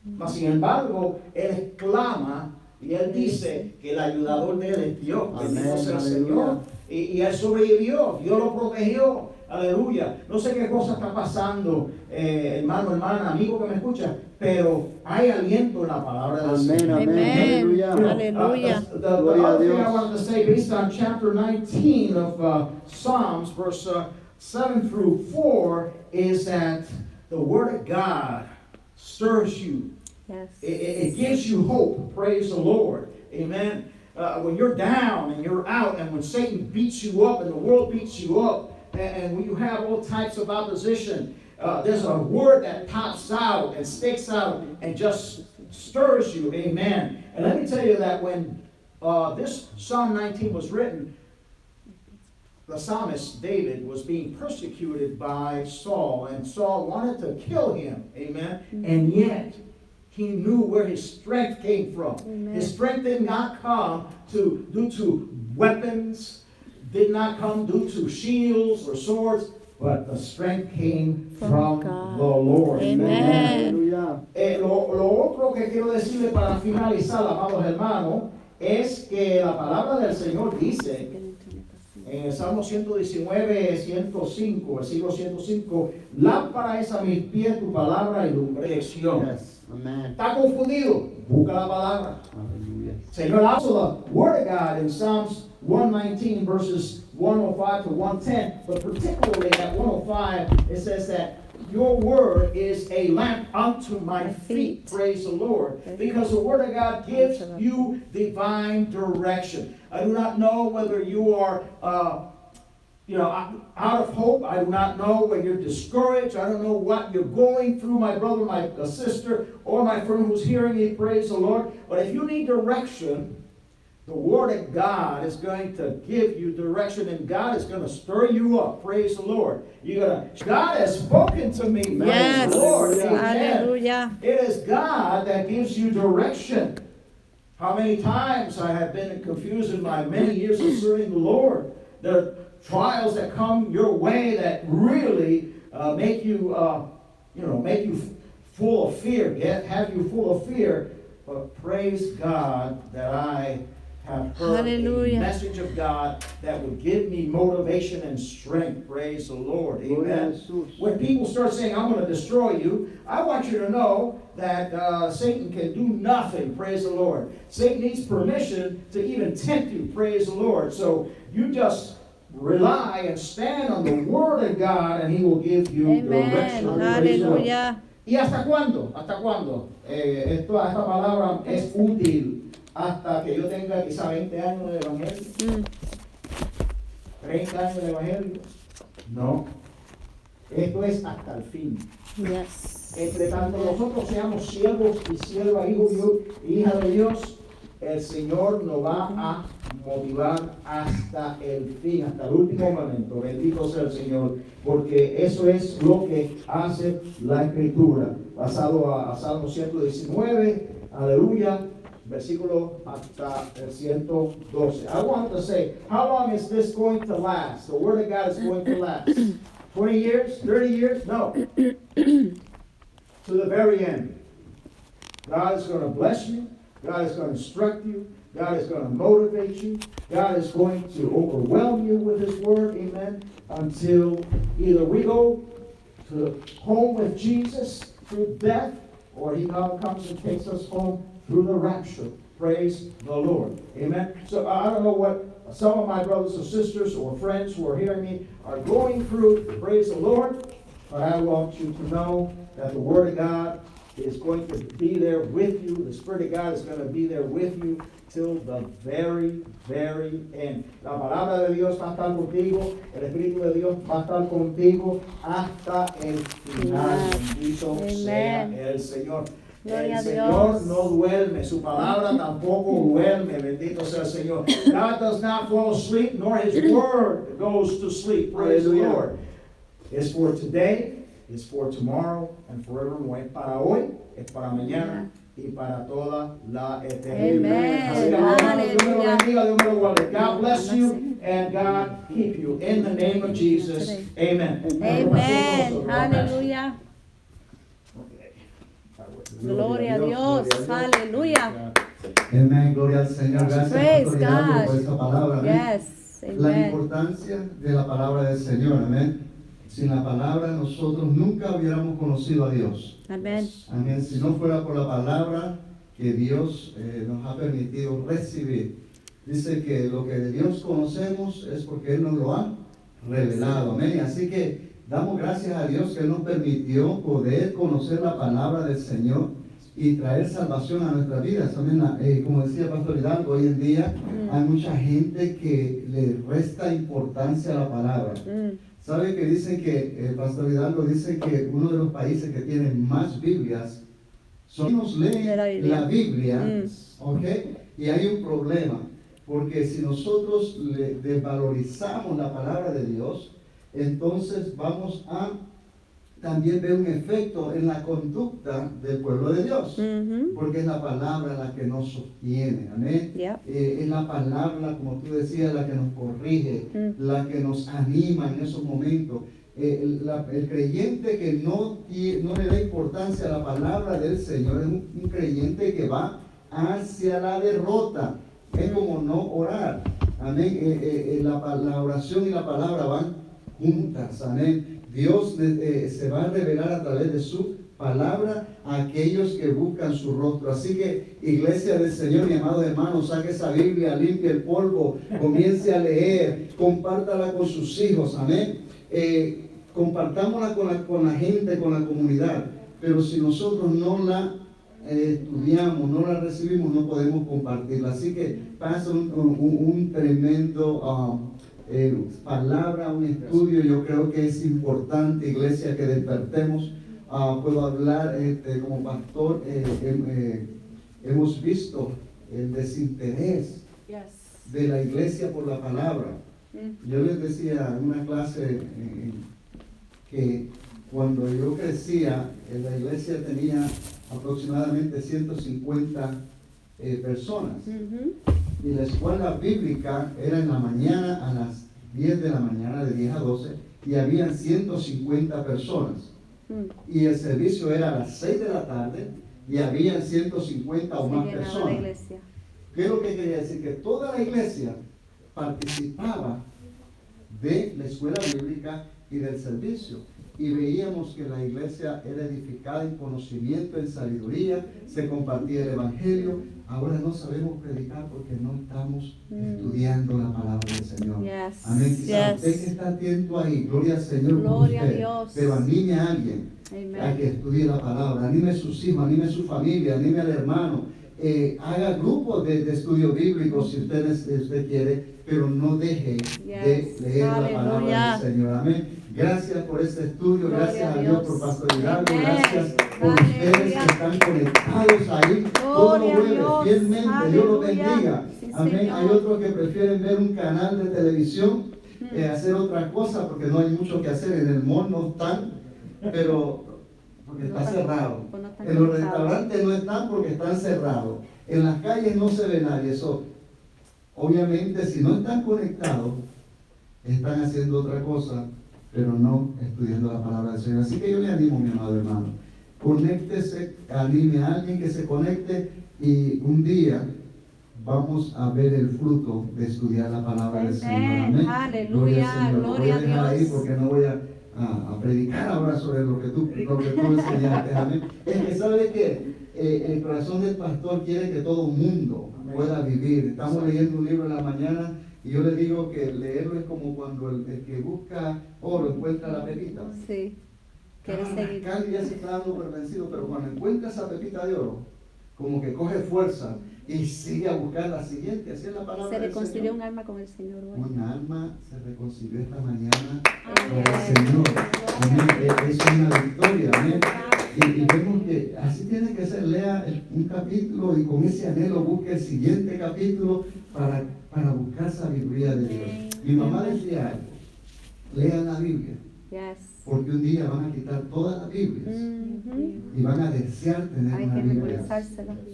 mas sin embargo, él exclama y él dice que el ayudador de él es Dios, bendito sea el Señor. Y él sobrevivió, Dios lo protegió, aleluya. No sé qué cosa está pasando, hermano, hermana, amigo que me escucha, pero hay aliento en la palabra del Señor. Amén. Aleluya. The other thing I wanted to say, based on chapter 19 of Psalms, verse 7 through 4, is that the Word of God stirs you. Yes. It gives you hope. Praise the Lord. Amen. When you're down and you're out, and when Satan beats you up and the world beats you up, and when you have all types of opposition, there's a word that pops out and sticks out and just stirs you. Amen. And let me tell you that when this Psalm 19 was written, the psalmist David was being persecuted by Saul, and Saul wanted to kill him. Amen. And yet, he knew where his strength came from. Amen. His strength did not come due to weapons, did not come due to shields or swords, but the strength came from God. the Lord. Amen. Lo otro que quiero decirle para finalizar, amados hermanos, es que la palabra del Señor dice en el Salmo 119, 105, versículo 105, lámpara es a mis pies tu palabra y lumbre de dirección. Yes. Amen. ¿Está confundido? Busca la palabra. Hallelujah. Señor, also the Word of God in Psalms 119, verses 105 to 110, but particularly at 105, it says that your word is a lamp unto my feet. Praise the Lord. Because the Word of God gives you divine direction. I do not know whether you are out of hope. I do not know when you're discouraged. I don't know what you're going through, my brother, my sister, or my friend who's hearing me. Praise the Lord. But if you need direction, the Word of God is going to give you direction, and God is going to stir you up. Praise the Lord. God has spoken to me. Praise Yes. the Lord. Amen. Hallelujah. It is God that gives you direction. How many times I have been confused in my many years of serving the Lord. There are trials that come your way that really make you full of fear. Have you full of fear. But praise God that I have heard Hallelujah. a message of God that would give me motivation and strength. Praise the Lord. Amen. When people start saying, I'm going to destroy you, I want you to know that Satan can do nothing. Praise the Lord. Satan needs permission to even tempt you. Praise the Lord. So you just rely and stand on the Word of God, and He will give you Amen. direction. Praise the Lord. Hallelujah. ¿Y hasta cuándo? ¿Hasta cuándo? Esta palabra es útil hasta que yo tenga quizá 20 años de evangelio, 30 años de evangelio. No. Esto es hasta el fin. Yes. Entre tanto nosotros seamos siervos y siervas, hijos y hijas de Dios, el Señor nos va a motivar hasta el fin, hasta el último momento. Bendito sea el Señor, porque eso es lo que hace la Escritura. Basado a Salmo 119, aleluya, versículo hasta el 112. I want to say, how long is this going to last? The Word of God is going to last. 20 years? 30 years? No. To the very end. God is going to bless you. God is going to instruct you. God is going to motivate you. God is going to overwhelm you with His Word, amen, until either we go to home with Jesus through death, or He now comes and takes us home through the rapture. Praise the Lord. Amen. So I don't know what some of my brothers and sisters or friends who are hearing me are going through. Praise the Lord. But I want you to know that the Word of God is going to be there with you. The Spirit of God is going to be there with you till the very, very end. La palabra de Dios va a estar contigo. El Espíritu de Dios va a estar contigo hasta el final. Bendito sea el Señor. Gloria El a Señor Dios. no duerme, su palabra tampoco duerme, bendito sea el Señor. God does not fall asleep, nor His Word goes to sleep. Praise the Lord. It's for today, it's for tomorrow, and forevermore. Es para hoy, es para mañana, y para toda la eternidad. Así que, hermanos, Dios me lo bendiga, Dios me lo guarde. God bless you, and God keep you. In the name of Jesus, amen. Amen. Hallelujah. Gloria a Dios. Aleluya. Amén, gloria al Señor. Gracias, Praise Pastor Hidalgo, God. por esta palabra. Amén. Yes. La Amen. importancia de la palabra del Señor. Amén. Sin la palabra nosotros nunca hubiéramos conocido a Dios. Amen. Amén. Si no fuera por la palabra que Dios nos ha permitido recibir. Dice que lo que de Dios conocemos es porque Él nos lo ha revelado. Amén. Así que damos gracias a Dios que Él nos permitió poder conocer la palabra del Señor y traer salvación a nuestras vidas. Amén. Como decía Pastor Hidalgo, hoy en día hay mucha gente que le resta importancia a la palabra. ¿Sabe que dicen que, Pastor Hidalgo, dice que uno de los países que tienen más Biblias son los leen la Biblia, ¿ok? Y hay un problema, porque si nosotros le desvalorizamos la palabra de Dios, entonces vamos a también ver un efecto en la conducta del pueblo de Dios, porque es la palabra la que nos sostiene, amén. Es la palabra, como tú decías, la que nos corrige, la que nos anima en esos momentos. El creyente que no le da importancia a la palabra del Señor es un creyente que va hacia la derrota. Es como no orar, amén. La oración y la palabra van juntas, amén. Dios se va a revelar a través de su palabra a aquellos que buscan su rostro. Así que, iglesia del Señor, mi amado hermano, saque esa Biblia, limpie el polvo, comience a leer, compártala con sus hijos, amén. Compartámosla con la gente, con la comunidad, pero si nosotros no la estudiamos, no la recibimos, no podemos compartirla. Así que pasa un tremendo palabra, un estudio. Yo creo que es importante, iglesia, que despertemos. Puedo hablar como pastor, hemos visto el desinterés de la iglesia por la palabra. Yo les decía en una clase que cuando yo crecía, la iglesia tenía aproximadamente 150 personas. Y la escuela bíblica era en la mañana a las 10 de la mañana, de 10 a 12, y habían 150 personas. Y el servicio era a las 6 de la tarde y habían 150 o más personas. ¿Qué es lo que quería decir? Que toda la iglesia participaba de la escuela bíblica y del servicio. Y veíamos que la iglesia era edificada en conocimiento, en sabiduría, se compartía el evangelio. Ahora no sabemos predicar porque no estamos estudiando la palabra del Señor. Amén. Usted que está atento ahí, gloria al Señor, Gloria por usted, a Dios. pero anime a alguien a que estudie la palabra, anime a sus hijos, anime a su familia, anime al hermano. Haga grupos de estudio bíblico si usted quiere, pero no deje de leer la palabra del Señor. Amén. Gracias por este estudio, gracias a Dios por Pastor Hidalgo, gracias por ustedes que están conectados ahí. Todos lo ven fielmente, Dios los bendiga. Amén. Hay otros que prefieren ver un canal de televisión, hacer otra cosa porque no hay mucho que hacer. En el mall no están, pero porque está cerrado. En los restaurantes no están porque están cerrados. En las calles no se ve nadie. Eso, obviamente, si no están conectados, están haciendo otra cosa, pero no estudiando la palabra del Señor. Así que yo le animo, mi amado hermano, conéctese, anime a alguien que se conecte y un día vamos a ver el fruto de estudiar la palabra del Señor. Amén. Aleluya, gloria a Dios. Ahí porque no voy a predicar ahora sobre lo que tú enseñaste. Amén. Es que sabe que el corazón del pastor quiere que todo el mundo pueda vivir. Estamos leyendo un libro en la mañana. Y yo le digo que leerlo es como cuando el que busca oro encuentra la pepita. Sí. Quiere seguir. Cali ya se está dando por vencido, pero cuando encuentra esa pepita de oro, como que coge fuerza y sigue a buscar la siguiente. Así es la palabra Se del reconcilió Señor. un alma con el Señor. Un alma se reconcilió esta mañana con el Señor. Amén. Es una victoria. Amén. Y vemos que así tiene que ser. Lea un capítulo y con ese anhelo busque el siguiente capítulo para buscar sabiduría de Dios. Mi mamá decía algo: lean la Biblia, porque un día van a quitar todas las Biblias y van a desear tener una Biblia.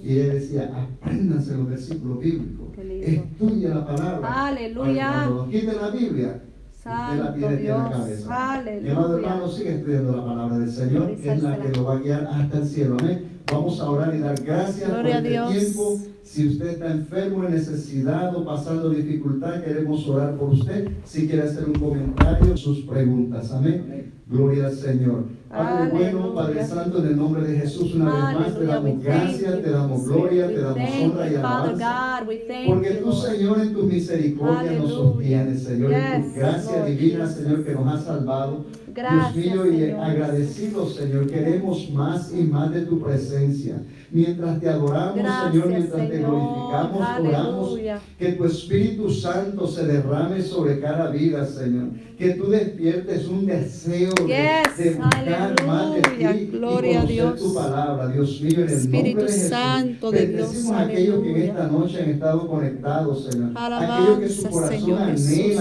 Y ella decía: apréndanse los versículos bíblicos, estudia la palabra. Aleluya. Cuando nos quiten la Biblia, usted la tiene en la cabeza. Aleluya. Mi amado hermano, sigue estudiando la palabra del Señor, que es la que lo va a guiar hasta el cielo. Amén. Vamos a orar y dar gracias por este tiempo. Si usted está enfermo, en necesidad o pasando dificultad, queremos orar por usted. Si quiere hacer un comentario, sus preguntas. Amén. Gloria al Señor. Padre bueno, Padre Santo, en el nombre de Jesús, una vez más te damos gracias, te damos gloria, te damos honra y alabanza. Porque tú, Señor, en tu misericordia nos sostienes, Señor, en tu gracia divina, Señor, que nos ha salvado. Gracias, Dios mío, y Señor. agradecidos, Señor, queremos más y más de tu presencia. Mientras te adoramos, Gracias, Señor, mientras te Señor. glorificamos, oramos Aleluya. que tu Espíritu Santo se derrame sobre cada vida, Señor. Que tú despiertes un deseo de buscar más de Aleluya. ti Gloria y a conocer Dios. tu palabra, Dios mío, en el Espíritu nombre de Jesús. Santo de Dios. Bendecimos a aquellos que en Aleluya. esta noche han estado conectados, Señor. Alabanza, Aquellos que su corazón Señor anhela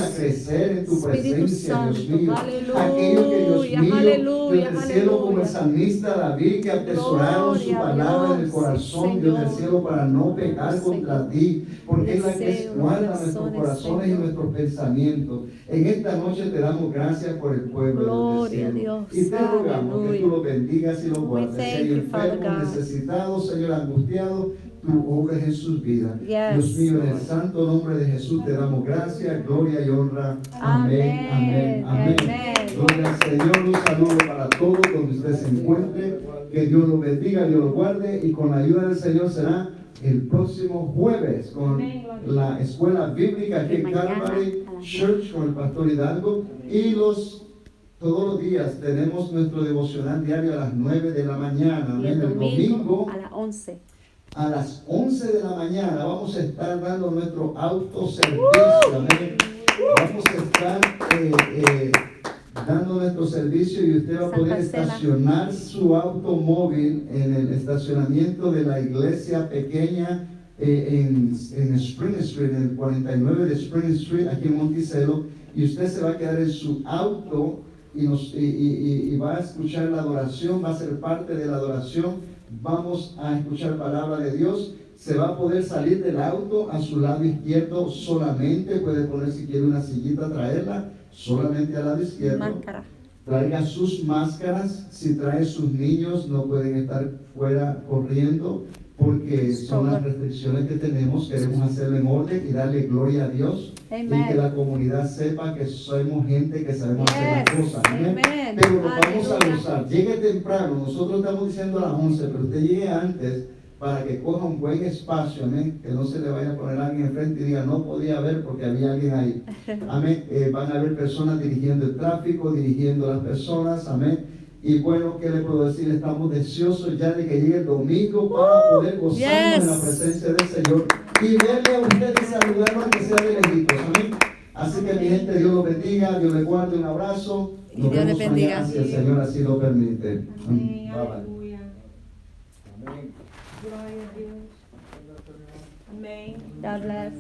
Jesús. crecer en tu Espíritu presencia, Dios Santo. mío. Aleluya. Aquellos que, Dios mío, Aleluya. Dios del cielo, como el Aleluya. salmista David, que atesoraron su Gloria a palabra en el Dios, corazón, sí, Dios del Señor. cielo, para no pecar Señor. contra ti, porque es la que Deseo los guarda nuestros corazones, corazones y Señor. nuestros pensamientos. En esta noche te damos gracias por el pueblo Gloria a del cielo. Dios. Y te rogamos que tú Aleluya. los bendigas y los guardes. Si thank hay you, Father enfermos, God. necesitados, Señor, angustiados, tú obres en sus vidas. Yes, Dios mío, en el Lord. santo nombre de Jesús te damos gracias, gloria y honra. Amén, Amén. Amén. amén. Gloria al Señor. Un saludo para todos donde usted se encuentre. Que Dios los bendiga, Dios los guarde. Y con la ayuda del Señor será el próximo jueves con la escuela bíblica aquí en Mañana Calvary a las Church con el pastor Hidalgo. Y todos los días tenemos nuestro devocional diario a las 9 de la mañana. Y Amén. el El domingo a las 11. a las 11 de la mañana vamos a estar dando nuestro autoservicio. Amén. Vamos a estar dando nuestro servicio y usted va a poder Santa Cena. estacionar su automóvil en el estacionamiento de la iglesia pequeña en Spring Street, en el 49 de Spring Street, aquí en Monticello, y usted se va a quedar en su auto y va a escuchar la adoración, va a ser parte de la adoración. Vamos a escuchar palabra de Dios. Se va a poder salir del auto a su lado izquierdo solamente. Puede poner si quiere una sillita, traerla solamente al lado izquierdo. Máscara. Traiga sus máscaras. Si trae sus niños, no pueden estar fuera corriendo porque son las restricciones que tenemos. Queremos hacerlo en orden y darle gloria a Dios. Amen. Y que la comunidad sepa que somos gente que sabemos hacer las Yes. cosas. Amén. Amen. Pero nos vamos a Aleluya. gozar. Llegue temprano. Nosotros estamos diciendo a las 11, pero usted llegue antes para que coja un buen espacio. Amén. Que no se le vaya a poner a alguien enfrente y diga no podía ver porque había alguien ahí. Amén. Van a haber personas dirigiendo el tráfico, dirigiendo a las personas. Amén. Y bueno, ¿qué le puedo decir? Estamos deseosos ya de que llegue el domingo para poder gozarnos en la presencia del Señor y verle a usted y saludarlo aunque sea de lejitos. Amén. Así que mi gente, Dios los bendiga, Dios les guarde, un abrazo. Y Nos Dios les vemos bendiga. mañana si el Señor así lo permite. Amén, Bye, bye. aleluya. Amén. Gloria a Dios. Amén. God bless.